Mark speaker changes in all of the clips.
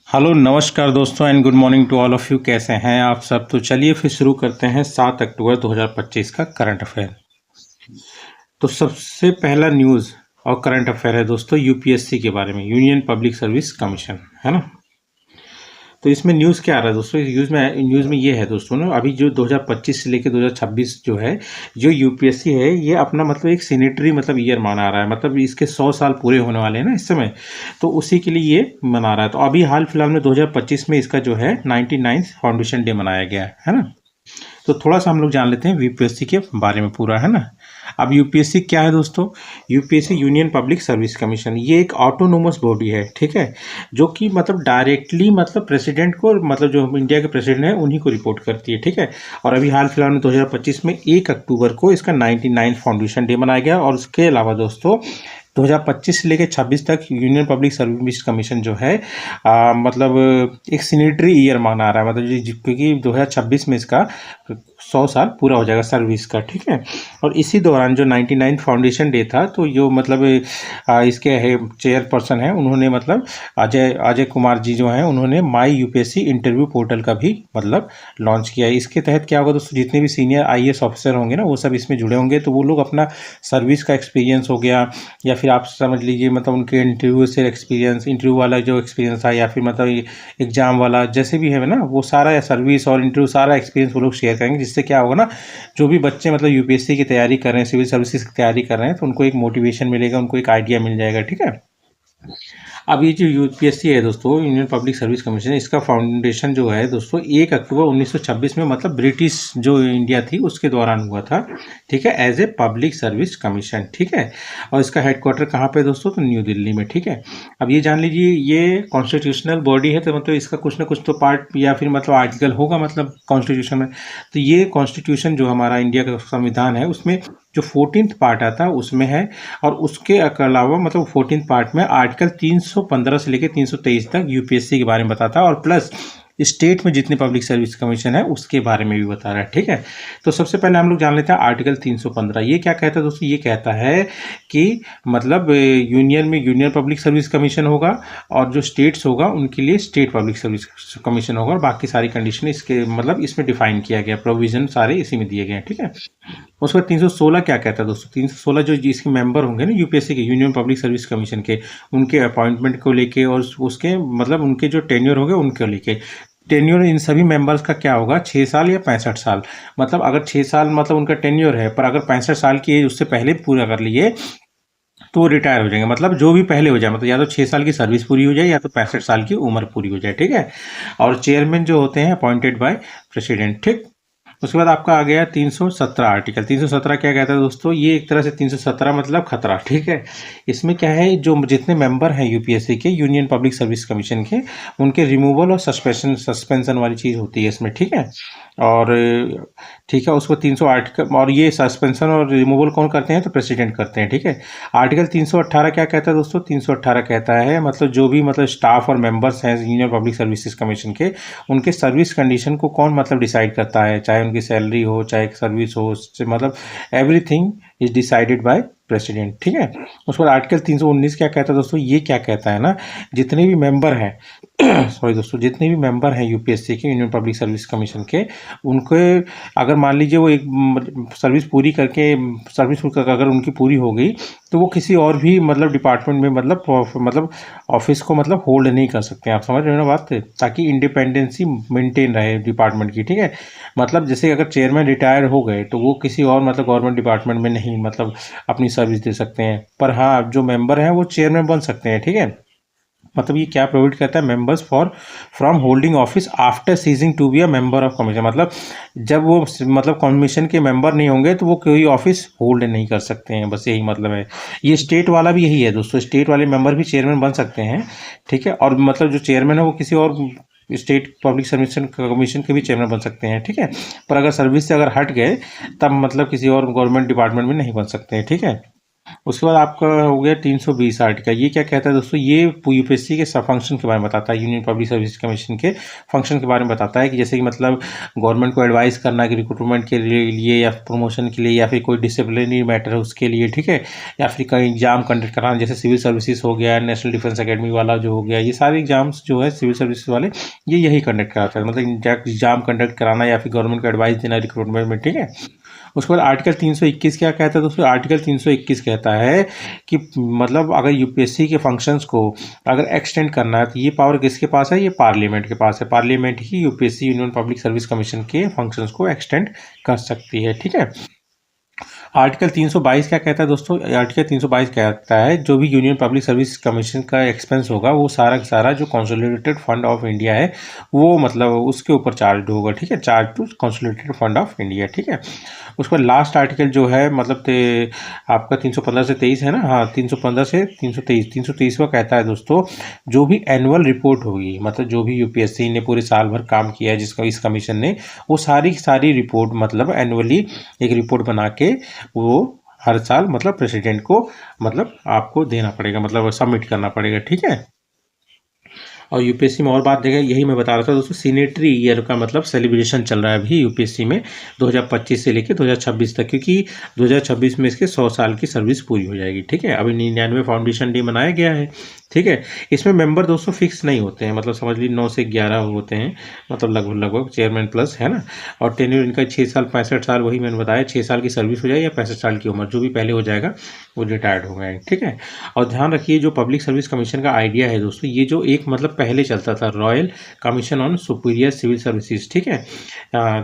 Speaker 1: Hello नमस्कार दोस्तों and good morning to all of you. कैसे हैं आप सब? तो चलिए फिर शुरू करते हैं 7 अक्टूबर 2025 का करंट अफेयर। तो सबसे पहला न्यूज़ और करंट अफेयर है दोस्तों यूपीएससी के बारे में, यूनियन पब्लिक सर्विस कमीशन, है ना। तो इसमें न्यूज़ क्या आ रहा है दोस्तों? इस न्यूज़ में ये है दोस्तों ना, अभी जो 2025 से लेकर 2026 जो है, जो यूपीएससी है, ये अपना मतलब एक सेनेटरी मतलब ईयर मना रहा है। मतलब इसके 100 साल पूरे होने वाले हैं ना इस समय, तो उसी के लिए ये मना रहा है। तो अभी हाल फिलहाल में 2025 में इसका जो है 99th फाउंडेशन डे मनाया गया है ना। तो थोड़ा सा हम लोग जान लेते हैं यूपीएससी के बारे में पूरा, है ना। अब यूपीएससी क्या है दोस्तों? UPSC union public service commission, ये एक ऑटोनोमस बॉडी है, ठीक है, जो कि मतलब डायरेक्टली मतलब प्रेसिडेंट को, मतलब जो इंडिया के प्रेसिडेंट है उन्हीं को रिपोर्ट करती है, ठीक है। और अभी हाल फिलहाल में 2025 में 1 अक्टूबर को इसका 99 फाउंडेशन डे मनाया गया। और उसके अलावा दोस्तों 2025 से लेकर 26 तक यूनियन पब्लिक सर्विस कमीशन जो है मतलब एक सेनेटरी ईयर माना रहा है। मतलब क्योंकि 2026 में इसका 100 साल पूरा हो जाएगा सर्विस का, ठीक है। और इसी दौरान जो 99 फाउंडेशन डे था, तो जो मतलब इसके है चेयरपर्सन है, उन्होंने मतलब अजय कुमार जी जो हैं, उन्होंने माई यूपीएससी इंटरव्यू पोर्टल का भी मतलब लॉन्च किया है। इसके तहत क्या होगा दोस्तों, जितने भी सीनियर आईएएस ऑफिसर होंगे ना, वो सब इसमें जुड़े होंगे। तो वो लोग अपना सर्विस का एक्सपीरियंस हो गया, या फिर आप समझ लीजिए मतलब उनके इंटरव्यू से एक्सपीरियंस, इंटरव्यू वाला जो एक्सपीरियंस था, या फिर मतलब एग्जाम वाला जैसे भी है ना, वो सारा सर्विस और इंटरव्यू सारा एक्सपीरियंस वो लोग शेयर करेंगे। जिससे क्या होगा ना, जो भी बच्चे मतलब यूपीएससी की तैयारी कर रहे हैं, सिविल सर्विसेज की तैयारी कर रहे हैं, तो उनको एक मोटिवेशन मिलेगा, उनको एक आइडिया मिल जाएगा, ठीक है। अब ये जो यूपीएससी है दोस्तों, यूनियन पब्लिक सर्विस कमीशन, इसका फाउंडेशन जो है दोस्तों 1 अक्टूबर 1926 में मतलब ब्रिटिश जो इंडिया थी उसके दौरान हुआ था, ठीक है, as a public service commission, ठीक है। और इसका हेडक्वार्टर कहाँ पे दोस्तों? तो न्यू दिल्ली में, ठीक है। अब ये जान लीजिए, ये कॉन्स्टिट्यूशनल बॉडी है, तो मतलब इसका कुछ ना कुछ तो पार्ट या फिर मतलब आर्टिकल होगा मतलब कॉन्स्टिट्यूशन में। तो ये कॉन्स्टिट्यूशन जो हमारा इंडिया का संविधान है, उसमें जो 14th पार्ट आता है उसमें है। और उसके अलावा मतलब 14th पार्ट में आर्टिकल 315 से लेकर 323 तक यूपीएससी के बारे में बताता है, और प्लस स्टेट में जितने पब्लिक सर्विस कमीशन है उसके बारे में भी बता रहा है, ठीक है। तो सबसे पहले हम लोग जान लेते हैं आर्टिकल 315। ये क्या कहता है दोस्तों? ये कहता है कि मतलब यूनियन में यूनियन पब्लिक सर्विस कमीशन होगा, और जो स्टेट्स होगा उनके लिए स्टेट पब्लिक सर्विस कमीशन होगा, और बाकी सारी कंडीशन इसके मतलब इसमें डिफाइन किया गया, प्रोविजन सारे इसी में दिए गए हैं, ठीक है। उसके बाद 316 क्या कहता है दोस्तों? 316 जो जिसके मेंबर होंगे ना यूपीएससी के, यूनियन पब्लिक सर्विस कमीशन के, उनके अपॉइंटमेंट को लेके, और उसके मतलब उनके जो टेन्योर होंगे उनको लेके। टेन्योर इन सभी मेंबर्स का क्या होगा? 6 साल या 65 साल। मतलब अगर 6 साल मतलब उनका टेन्योर है, पर अगर 65 साल की एज उससे पहले पूरा कर लिए तो वो रिटायर हो जाएंगे। मतलब जो भी पहले हो जाए, मतलब या तो 6 साल की सर्विस पूरी हो जाए, या तो 65 साल की उम्र पूरी हो जाए, ठीक है। और चेयरमैन जो होते हैं अपॉइंटेड बाय प्रेसिडेंट, ठीक। उसके बाद आपका आ गया 317 आर्टिकल। 317 क्या कहता है दोस्तों? ये एक तरह से 317 मतलब खतरा, ठीक है। इसमें क्या है, जो जितने मेंबर हैं यूपीएससी के, यूनियन पब्लिक सर्विस कमीशन के, उनके रिमूवल और सस्पेंशन वाली चीज़ होती है इसमें, ठीक है। और ठीक है, उसको 300 आर्टिकल, और ये सस्पेंशन और रिमूवल कौन करते हैं? तो प्रेसिडेंट करते हैं, ठीक है। आर्टिकल 318 क्या कहता है दोस्तों? 318 कहता है मतलब जो भी मतलब स्टाफ और मेंबर्स हैं यूनियन पब्लिक सर्विसेज कमीशन के, उनके सर्विस कंडीशन को कौन मतलब डिसाइड करता है? चाहे उनकी सैलरी हो, चाहे सर्विस हो, मतलब everything is decided by president, ठीक है। उसके बाद आर्टिकल 319 क्या कहता है दोस्तों? ये क्या कहता है ना, जितने भी मेंबर हैं सॉरी दोस्तों, जितने भी मेंबर हैं यूपीएससी के, यूनियन पब्लिक सर्विस कमीशन के, उनके अगर मान लीजिए वो एक सर्विस पूरी करके, सर्विस अगर उनकी पूरी हो गई, तो वो किसी और भी मतलब डिपार्टमेंट में मतलब ऑफिस को मतलब होल्ड नहीं कर सकते हैं। आप समझ रहे हो ना बात? ताकि इंडिपेंडेंसी मेंटेन रहे डिपार्टमेंट की, ठीक है। मतलब जैसे अगर चेयरमैन रिटायर हो गए, तो वो किसी और मतलब गवर्नमेंट डिपार्टमेंट में नहीं मतलब अपनी सर्विस दे सकते हैं, पर हाँ जो मेंबर हैं वो चेयरमैन बन सकते हैं, ठीक है। मतलब ये क्या प्रोवाइड करता है? Members for from holding office after ceasing to be a member of commission. मतलब जब वो मतलब कमीशन के मेंबर नहीं होंगे तो वो कोई ऑफिस होल्ड नहीं कर सकते हैं, बस यही मतलब है। ये स्टेट वाला भी यही है दोस्तों, स्टेट वाले मेंबर भी चेयरमैन बन सकते हैं, ठीक है। और मतलब जो चेयरमैन है वो किसी और स्टेट पब्लिक सर्विस कमीशन के भी चेयरमैन बन सकते हैं, ठीक है। पर अगर सर्विस से अगर हट गए, तब मतलब किसी और गवर्नमेंट डिपार्टमेंट में नहीं बन सकते हैं, ठीक है। उसके बाद आपका हो गया 320 आर्टिकल। ये क्या कहता है दोस्तों, ये यूपीएससी के सब फंक्शन के बारे में बताता है, यूनियन पब्लिक सर्विस कमीशन के फंक्शन के बारे में बताता है कि जैसे कि मतलब गवर्नमेंट को एडवाइस करना कि रिक्रूटमेंट के लिए या प्रमोशन के लिए या फिर कोई डिसिप्लिनरी मैटर है उसके लिए, ठीक है, या फिर कहीं एग्जाम कंडक्ट कराना, जैसे सिविल सर्विसेज हो गया, नेशनल डिफेंस अकेडमी वाला जो हो गया, ये सारे एग्जाम्स जो है सिविल सर्विसेज वाले ये यही कंडक्ट कराता है, मतलब एग्जाम कंडक्ट कराना या फिर गवर्नमेंट को एडवाइस देना रिक्रूटमेंट में, ठीक है। उसके बाद आर्टिकल 321 क्या कहता है दोस्तों, आर्टिकल 321 कहता है कि मतलब अगर यूपीएससी के फंक्शंस को अगर एक्सटेंड करना है तो ये पावर किसके पास है, ये पार्लियामेंट के पास है। पार्लियामेंट ही UPSC union public service commission के फंक्शंस को एक्सटेंड कर सकती है, ठीक है। आर्टिकल 322 क्या कहता है दोस्तों, आर्टिकल 322 कहता है जो भी यूनियन पब्लिक सर्विस कमीशन का एक्सपेंस होगा वो सारा का सारा जो कंसोलिडेटेड फंड ऑफ इंडिया है वो मतलब उसके ऊपर चार्ज होगा, ठीक है, charge to consolidated fund of India, ठीक है। उसके बाद लास्ट आर्टिकल जो है मतलब आपका 315 से 23 है ना, हाँ 315 से 323, 323 कहता है दोस्तों जो भी एनुअल रिपोर्ट होगी, मतलब जो भी यूपीएससी ने पूरे साल भर काम किया है जिसका इस कमीशन ने, वो सारी सारी रिपोर्ट मतलब एनुअली एक रिपोर्ट बना के वो हर साल मतलब प्रेसिडेंट को मतलब आपको देना पड़ेगा, मतलब सबमिट करना पड़ेगा, ठीक है। और यूपीएससी में और बात देखें, यही मैं बता रहा था दोस्तों, सीनेटरी ईयर का मतलब सेलिब्रेशन चल रहा है अभी यूपीएससी में 2025 से लेकर 2026 तक, क्योंकि 2026 में इसके 100 साल की सर्विस पूरी हो जाएगी, ठीक है। अभी 99 फाउंडेशन डे मनाया गया है, ठीक है। इसमें मेंबर दोस्तों फिक्स नहीं होते हैं, मतलब समझ लीजिए 9 से 11 होते हैं, मतलब लगभग लगभग चेयरमैन प्लस, है ना। और टेन्योर इनका 6 साल 65 साल, वही मैंने बताया 6 साल की सर्विस हो जाए या 65 साल की उम्र, जो भी पहले हो जाएगा वो रिटायर्ड हो गए, ठीक है। और ध्यान रखिए जो पब्लिक सर्विस कमीशन का आइडिया है दोस्तों, ये जो एक मतलब पहले चलता था royal commission on superior civil services, ठीक है।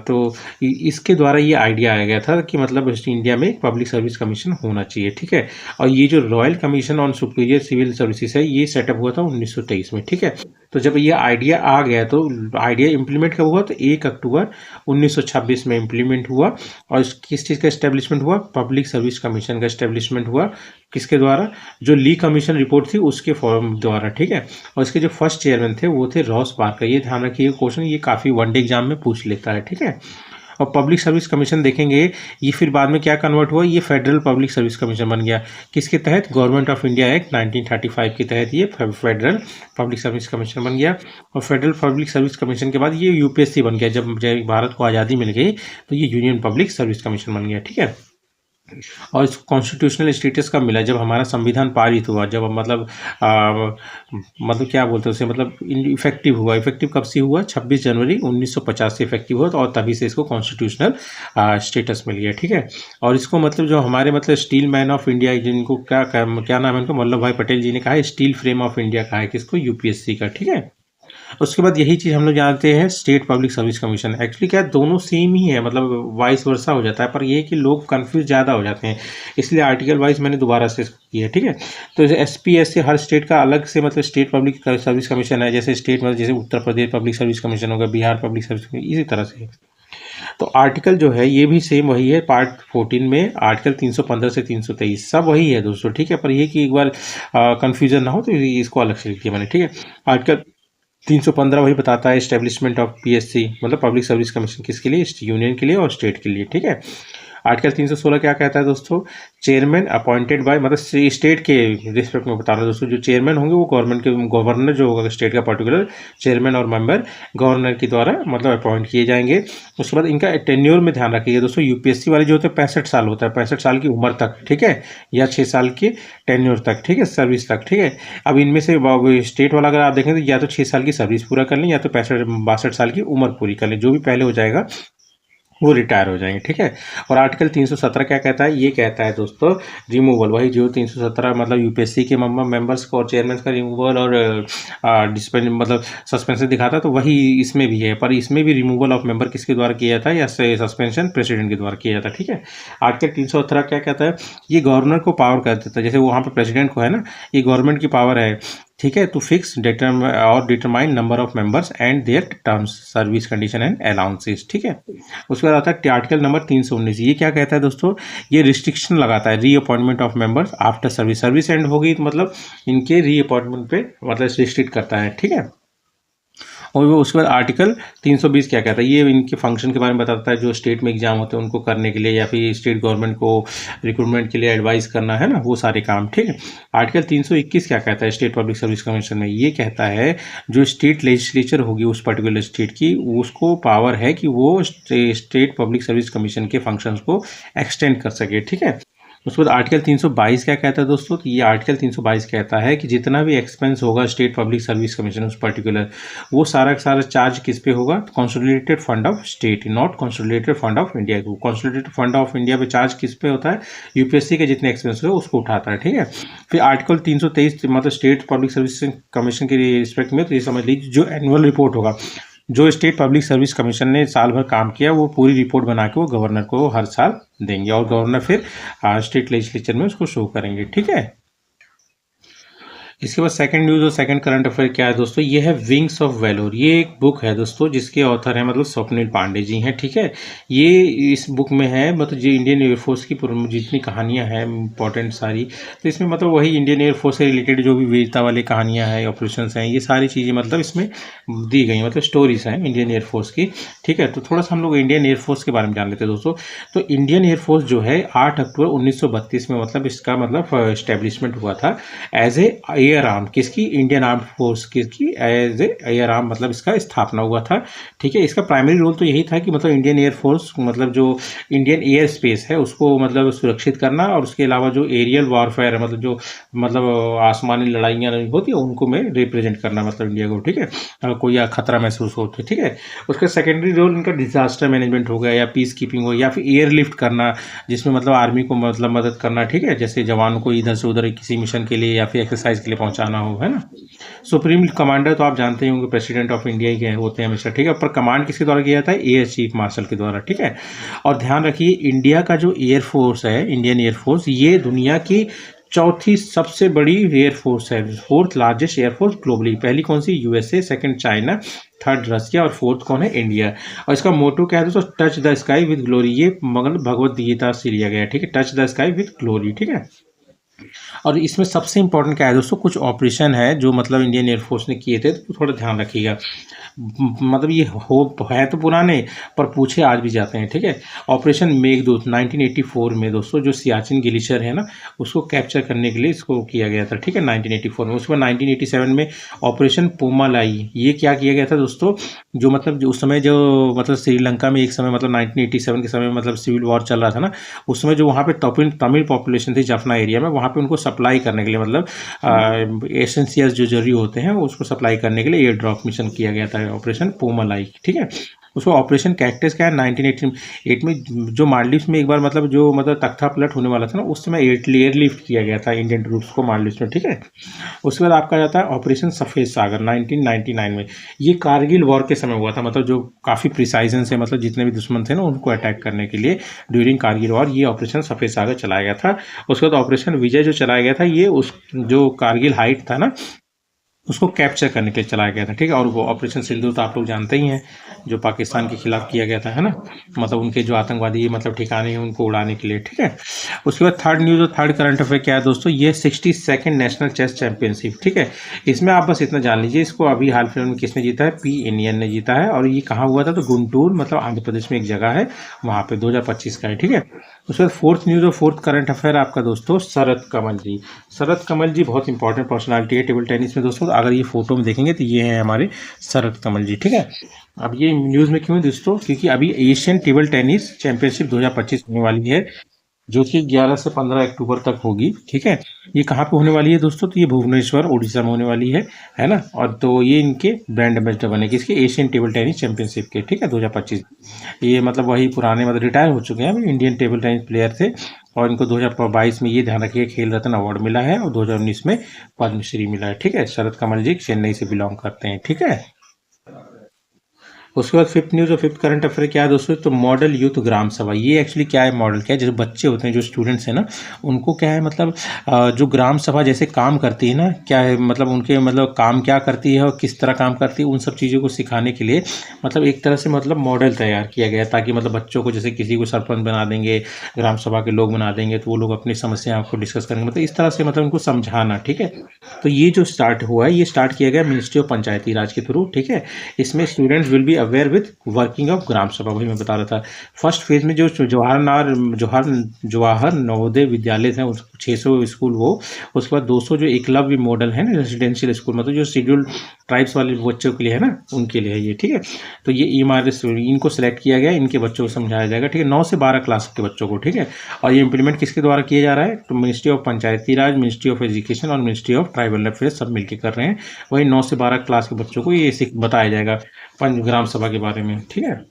Speaker 1: तो इसके द्वारा ये आइडिया आया गया था कि मतलब इंडिया में पब्लिक सर्विस कमीशन होना चाहिए, ठीक है। और ये जो royal commission on superior civil services है ये सेटअप हुआ था 1923 में, ठीक है। तो जब ये आइडिया आ गया तो आइडिया इंप्लीमेंट कब हुआ, तो 1 अक्टूबर 1926 में इंप्लीमेंट हुआ। और किस चीज़ का इस्टेब्लिशमेंट हुआ, पब्लिक सर्विस कमीशन का इस्टेब्लिशमेंट हुआ, किसके द्वारा, जो ली कमीशन रिपोर्ट थी उसके फॉर्म द्वारा, ठीक है। और इसके जो फर्स्ट चेयरमैन थे वो थे रॉस बार्कर। ये ध्यान रखिए क्वेश्चन ये काफ़ी वनडे एग्जाम में पूछ लेता है, ठीक है। और पब्लिक सर्विस कमीशन देखेंगे ये फिर बाद में क्या कन्वर्ट हुआ, ये फेडरल पब्लिक सर्विस कमीशन बन गया, किसके तहत, गवर्नमेंट ऑफ इंडिया एक्ट 1935 के तहत ये फेडरल पब्लिक सर्विस कमीशन बन गया। और फेडरल पब्लिक सर्विस कमीशन के बाद ये यूपीएससी बन गया, जब भारत को आज़ादी मिल गई तो ये यूनियन पब्लिक सर्विस कमीशन बन गया, ठीक है। और इसको कॉन्स्टिट्यूशनल स्टेटस कब मिला, जब हमारा संविधान पारित हुआ, जब मतलब मतलब क्या बोलते हैं उसे, मतलब इफेक्टिव हुआ। इफेक्टिव कब से हुआ, 26 जनवरी 1950 से इफेक्टिव हुआ, और तभी से इसको कॉन्स्टिट्यूशनल स्टेटस मिल गया, ठीक है। और इसको मतलब जो हमारे मतलब स्टील मैन ऑफ इंडिया, जिनको क्या नाम है उनको, वल्लभ भाई पटेल जी ने कहा है स्टील फ्रेम ऑफ इंडिया कहा है किसको, यूपीएससी का, ठीक है। उसके बाद यही चीज़ हम लोग जानते हैं state public service commission. Actually क्या है, दोनों सेम ही है, मतलब वाइस वर्सा हो जाता है, पर ये कि लोग कंफ्यूज ज़्यादा हो जाते हैं, इसलिए आर्टिकल वाइज मैंने दोबारा से किया, ठीक है। तो एसपीएस से हर स्टेट का अलग से मतलब स्टेट पब्लिक सर्विस कमीशन है, जैसे स्टेट मतलब जैसे Uttar Pradesh public service commission होगा, बिहार पब्लिक सर्विस कमीशन, इसी तरह से। तो आर्टिकल जो है ये भी सेम वही है, पार्ट 14 में आर्टिकल 315 से 323 सब वही है दोस्तों, ठीक है। पर ये कि एक बार कन्फ्यूजन ना हो तो इसको अलग से लिख दिया मैंने, ठीक है। आर्टिकल 315 वही बताता है इस्टेब्लिशमेंट ऑफ पीएससी, मतलब पब्लिक सर्विस कमीशन, किसके लिए, यूनियन के लिए और स्टेट के लिए, ठीक है। आर्टिकल 316 क्या कहता है दोस्तों, चेयरमैन अपॉइंटेड बाय, मतलब स्टेट के रिस्पेक्ट में बता रहा हूँ दोस्तों, जो चेयरमैन होंगे वो गवर्नमेंट के, गवर्नर जो होगा स्टेट का पर्टिकुलर चेयरमैन और मेंबर गवर्नर के द्वारा मतलब अपॉइंट किए जाएंगे। उसके बाद इनका टेन्योर में ध्यान रखिएगा दोस्तों, यूपीएससी वाले जो होते हैं 65 साल होता है, 65 साल की उम्र तक, ठीक है, या 6 साल के टेन्योर तक, ठीक है, सर्विस तक, ठीक है। अब इनमें से स्टेट वाला अगर आप देखें तो या तो 6 साल की सर्विस पूरा कर लें या तो 62 साल की उम्र पूरी कर लें, जो भी पहले हो जाएगा वो रिटायर हो जाएंगे, ठीक है। और आर्टिकल 317 क्या कहता है, ये कहता है दोस्तों रिमूवल, वही जो 317 मतलब यूपीएससी के मेंबर्स को और चेयरमैन का रिमूवल और डिस्पेंड मतलब सस्पेंशन दिखाता है, तो वही इसमें भी है, पर इसमें भी रिमूवल ऑफ मेंबर किसके द्वारा किया जाता है, या सस्पेंशन प्रेसिडेंट के द्वारा किया जाता है, ठीक है। आर्टिकल 318 क्या कहता है, ये गवर्नर को पावर कर देता है, जैसे वहाँ पर प्रेसिडेंट को है ना, ये गवर्नमेंट की पावर है, ठीक है, to fix determine number of members and their terms, service condition and allowances, ठीक है। उसके बाद आता है आर्टिकल नंबर 319, ये क्या कहता है दोस्तों, ये रिस्ट्रिक्शन लगाता है reappointment of members after service, service and हो गई तो मतलब इनके रीअपॉइंटमेंट पे मतलब रिस्ट्रिक्ट करता है, ठीक है। और वो उसके बाद आर्टिकल 320 क्या कहता है, ये इनके फंक्शन के बारे में बताता है, जो स्टेट में एग्जाम होते हैं उनको करने के लिए या फिर स्टेट गवर्नमेंट को रिक्रूटमेंट के लिए एडवाइस करना है ना, वो सारे काम, ठीक है। आर्टिकल 321 क्या कहता है स्टेट पब्लिक सर्विस कमीशन में, ये कहता है जो स्टेट लेजिस्लेचर होगी उस पर्टिकुलर स्टेट की, उसको पावर है कि वो स्टेट पब्लिक सर्विस कमीशन के फंक्शंस को एक्सटेंड कर सके, ठीक है। उसके बाद आर्टिकल 322 क्या कहता है दोस्तों, तो ये आर्टिकल 322 कहता है कि जितना भी एक्सपेंस होगा स्टेट पब्लिक सर्विस कमीशन उस पर्टिकुलर, वो सारा का सारा चार्ज किस पे होगा, consolidated fund of state, not consolidated fund of India. Consolidated fund of India पे चार्ज किस पे होता है, यूपीएससी के जितने एक्सपेंस हो उसको उठाता है, ठीक है। फिर आर्टिकल 323 मतलब स्टेट पब्लिक सर्विस कमीशन के रिस्पेक्ट में, तो ये समझ लीजिए जो एनुअल रिपोर्ट होगा, जो स्टेट पब्लिक सर्विस कमीशन ने साल भर काम किया, वो पूरी रिपोर्ट बना के वो गवर्नर को हर साल देंगे और गवर्नर फिर स्टेट लेजिस्लेचर में उसको शो करेंगे, ठीक है। इसके बाद सेकंड न्यूज़ और सेकंड करंट अफेयर क्या है दोस्तों, ये है विंग्स ऑफ वैलोर। ये एक बुक है दोस्तों जिसके ऑथर है मतलब स्वप्निल पांडे जी हैं, ठीक है। ये इस बुक में है मतलब जो इंडियन एयरफोर्स की जितनी कहानियां हैं इंपॉर्टेंट सारी, तो इसमें मतलब वही इंडियन एयरफोर्स से रिलेटेड जो भी वीरता वाली कहानियाँ हैं, ऑपरेशन हैं, ये सारी चीज़ें मतलब इसमें दी गई, मतलब स्टोरीज हैं इंडियन एयरफोर्स की, ठीक है। तो थोड़ा सा हम लोग इंडियन एयरफोर्स के बारे में जान लेते हैं दोस्तों। तो इंडियन एयरफोर्स जो है 8 अक्टूबर 1932 में मतलब इसका मतलब इस्टेब्लिशमेंट हुआ था एज ए एयर आर्म, किसकी, इंडियन आर्म फोर्स किसकी, एज ए एयर आर्म मतलब इसका स्थापना हुआ था, ठीक है। इसका प्राइमरी रोल तो यही था कि मतलब इंडियन एयरफोर्स मतलब जो इंडियन एयर स्पेस है उसको मतलब सुरक्षित करना, और उसके अलावा जो एरियल वॉरफेयर है मतलब जो मतलब आसमानी लड़ाइयाँ होती है उनको में रिप्रेजेंट करना मतलब इंडिया को, ठीक है, अगर कोई खतरा महसूस हो तो, ठीक है। उसका सेकेंडरी रोल इनका डिजास्टर मैनेजमेंट हो गया या पीस कीपिंग हो या फिर एयरलिफ्ट करना, जिसमें मतलब आर्मी को मतलब मदद करना, ठीक है, जैसे जवानों को इधर से उधर किसी मिशन के लिए या फिर एक्सरसाइज के लिए पहुंचाना हो, है ना। सुप्रीम कमांडर तो आप जानते ही होंगे प्रेसिडेंट ऑफ इंडिया ही होते हैं हमेशा, ठीक है, पर कमांड किसके द्वारा किया जाता है, एयर चीफ मार्शल के द्वारा, ठीक है। और ध्यान रखिए इंडिया का जो एयरफोर्स है, इंडियन एयरफोर्स, ये दुनिया की चौथी सबसे बड़ी एयरफोर्स है, फोर्थ लार्जेस्ट एयरफोर्स ग्लोबली। पहली कौन सी, यूएसए, सेकंड चाइना, थर्ड रसिया और फोर्थ कौन है, इंडिया। और इसका मोटो क्या है दोस्तों, touch the sky with glory. ये मतलब भगवत गीता से लिया गया है, ठीक है, touch the sky with glory, ठीक है। और इसमें सबसे इंपॉर्टेंट क्या है दोस्तों, कुछ ऑपरेशन है जो मतलब इंडियन एयरफोर्स ने किए थे, तो थोड़ा ध्यान रखिएगा। मतलब ये हो है तो पुराने पर पूछे आज भी जाते हैं, ठीक है। ऑपरेशन मेघदूत 1984 में दोस्तों, जो सियाचिन ग्लेशियर है ना उसको कैप्चर करने के लिए इसको किया गया था, ठीक है, 1984 में। उसके बाद 1987 में ऑपरेशन पोमालाई, ये क्या किया गया था दोस्तों, जो मतलब जो उस समय जो मतलब श्रीलंका में एक समय मतलब 1987 के समय मतलब सिविल वॉर चल रहा था ना, उस समय जो वहाँ पे तमिल पॉपुलेशन थी जाफना एरिया में, वहाँ पे उनको सप्लाई करने के लिए मतलब एसेंशियल्स जो जरूरी होते हैं उसको सप्लाई करने के लिए एयर ड्रॉप मिशन किया गया था, ऑपरेशन पोमालाई, ठीक है। उसको ऑपरेशन कैक्टस क्या है 1988 में, जो मालदीव्स में एक बार मतलब जो मतलब तख्ता पलट होने वाला था ना, उस समय एयरलिफ्ट किया गया था इंडियन ट्रूप्स को मालदीव्स में, ठीक है। उसके बाद आपका जाता है ऑपरेशन सफ़ेद सागर 1999 में। ये कारगिल वॉर के समय हुआ था, मतलब जो काफ़ी प्रिसाइजन से मतलब जितने भी दुश्मन थे ना उनको अटैक करने के लिए ड्यूरिंग कारगिल वॉर ये ऑपरेशन सफ़ेद सागर चलाया गया था। उसके बाद ऑपरेशन विजय जो चलाया गया था, ये उस जो कारगिल हाइट था ना उसको कैप्चर करने के लिए चलाया गया था, ठीक है। और वो ऑपरेशन सिंदूर तो आप लोग जानते ही हैं, जो पाकिस्तान के खिलाफ किया गया था, है ना, मतलब उनके जो आतंकवादी मतलब ठिकाने हैं उनको उड़ाने के लिए, ठीक है। उसके बाद थर्ड न्यूज़ और थर्ड करंट अफेयर क्या है दोस्तों, ये 62nd नेशनल चेस चैंपियनशिप, ठीक है। इसमें आप बस इतना जान लीजिए, इसको अभी हाल फिलहाल में किसने जीता है, पी इंडियन ने जीता है। और ये कहाँ हुआ था, तो गुंटूर मतलब आंध्र प्रदेश में एक जगह है, वहाँ पे 2025 का है, ठीक है। उसके बाद फोर्थ न्यूज़ और फोर्थ करंट अफेयर आपका दोस्तों शरद कमल जी। शरद कमल जी बहुत इंपॉर्टेंट पर्सनालिटी है टेबल टेनिस में दोस्तों, अगर ये फोटो में देखेंगे तो ये हैं हमारे शरद कमल जी, ठीक है। अब ये न्यूज़ में क्यों है दोस्तों, क्योंकि अभी एशियन टेबल टेनिस चैंपियनशिप 2025 होने वाली है, जो कि 11 से 15 अक्टूबर तक होगी, ठीक है। ये कहाँ पे होने वाली है दोस्तों, तो ये भुवनेश्वर उड़ीसा में होने वाली है ना। और तो ये इनके ब्रांड एम्बेसडर बने किसके, एशियन टेबल टेनिस चैंपियनशिप के, ठीक है, 2025। ये मतलब वही पुराने मतलब रिटायर हो चुके हैं अभी इंडियन टेबल टेनिस प्लेयर थे, और इनको 2022 में ये ध्यान रखिए खेल रत्न अवार्ड मिला है और 2019 में पद्मश्री मिला है, ठीक है। शरद कमल जी चेन्नई से बिलोंग करते हैं, ठीक है। उसके बाद फिफ्थ न्यूज़ और फिफ्थ करंट अफेयर क्या है दोस्तों, तो मॉडल यूथ ग्राम सभा। ये एक्चुअली क्या है, मॉडल क्या है, जैसे बच्चे होते हैं जो स्टूडेंट्स हैं ना, उनको क्या है मतलब जो ग्राम सभा जैसे काम करती है ना, क्या है मतलब उनके मतलब काम क्या करती है और किस तरह काम करती है, उन सब चीज़ों को सिखाने के लिए मतलब एक तरह से मतलब मॉडल तैयार किया गया है, ताकि मतलब बच्चों को जैसे किसी को सरपंच बना देंगे, ग्राम सभा के लोग बना देंगे, तो वो लोग अपनी समस्या को डिस्कस करेंगे, मतलब इस तरह से मतलब उनको समझाना। ठीक है, तो ये जो स्टार्ट हुआ है, ये स्टार्ट किया गया मिनिस्ट्री ऑफ पंचायती राज के थ्रू। ठीक है, इसमें students will be aware with working of gram sabha, वही मैं बता रहा था। फर्स्ट फेज में जो जवाहर नवोदय विद्यालय हैं, 600 स्कूल वो, उसके बाद 200 जो एकलव्य मॉडल है ना रेजिडेंशियल स्कूल, मतलब जो शेड्यूल्ड ट्राइब्स वाले बच्चों के लिए है ना, उनके लिए है ये। ठीक है, तो ये EMRS इनको सेलेक्ट किया गया, इनके बच्चों को समझाया जाएगा। ठीक है, 9 से 12 क्लास के बच्चों को। ठीक है, और ये इंप्लीमेंट किसके द्वारा किया जा रहा है, तो ministry of Panchayati Raj, ministry of education और मिनिस्ट्री ऑफ ट्राइबल अफेयर्स सब मिलकर कर रहे हैं। वही 9 से 12 क्लास के बच्चों को ये बताया जाएगा पंचग्राम सभा के बारे में। ठीक है,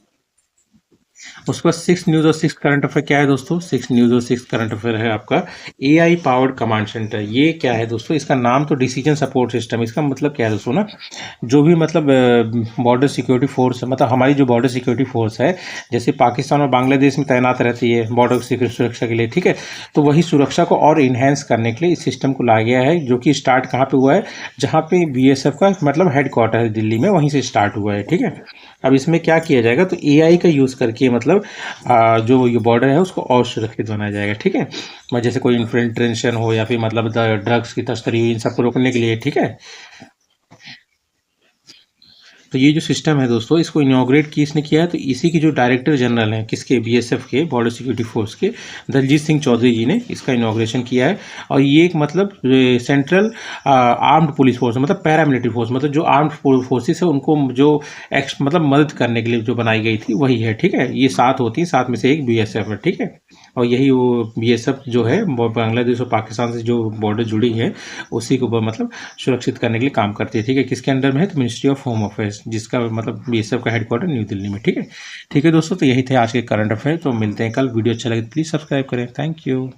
Speaker 1: उसके बाद सिक्स न्यूज़ और सिक्स करंट अफेयर क्या है दोस्तों, सिक्स न्यूज़ और सिक्स करंट अफेयर है आपका AI पावर्ड कमांड सेंटर। ये क्या है दोस्तों, इसका नाम तो डिसीजन सपोर्ट सिस्टम, इसका मतलब क्या है दोस्तों ना, जो भी मतलब बॉर्डर सिक्योरिटी फोर्स है, मतलब हमारी जो बॉर्डर सिक्योरिटी फोर्स है, जैसे पाकिस्तान और बांग्लादेश में तैनात रहती है बॉर्डर सुरक्षा के लिए। ठीक है, तो वही सुरक्षा को और इन्हेंस करने के लिए इस सिस्टम को लाया गया है, जो कि स्टार्ट कहाँ पे हुआ है, जहाँ पे BSF का मतलब हेडक्वार्टर है दिल्ली में, वहीं से स्टार्ट हुआ है। ठीक है, अब इसमें क्या किया जाएगा, तो AI का यूज़ करके मतलब जो ये बॉर्डर है उसको और सुरक्षित बनाया जाएगा। ठीक है, जैसे कोई इन्फिल्ट्रेशन हो या फिर मतलब ड्रग्स की तस्करी हो, इन सबको रोकने के लिए। ठीक है, तो ये जो सिस्टम है दोस्तों, इसको इनॉग्रेट किसने किया है, तो इसी की जो डायरेक्टर जनरल हैं, किसके, BSF के, बॉर्डर सिक्योरिटी फोर्स के, दलजीत सिंह चौधरी जी ने इसका इनॉग्रेशन किया है। और ये एक मतलब सेंट्रल आर्म्ड पुलिस फोर्स, मतलब पैरामिलिट्री फोर्स, मतलब जो आर्म्ड फोर्सेस है उनको जो मतलब मदद करने के लिए जो बनाई गई थी वही है। ठीक है, ये 7 होती हैं, 7 में से एक BSF है। ठीक है, और यही वो BSF जो है बांग्लादेश और पाकिस्तान से जो बॉर्डर जुड़ी है, उसी को मतलब सुरक्षित करने के लिए काम करती है। ठीक है, किसके अंडर में है, तो मिनिस्ट्री ऑफ होम अफेयर्स, जिसका मतलब BSF का हेडक्वार्टर न्यू दिल्ली में। ठीक है, ठीक है दोस्तों, तो यही थे आज के करंट अफेयर। तो मिलते हैं कल, वीडियो अच्छा लगे तो प्लीज़ सब्सक्राइब करें। Thank you.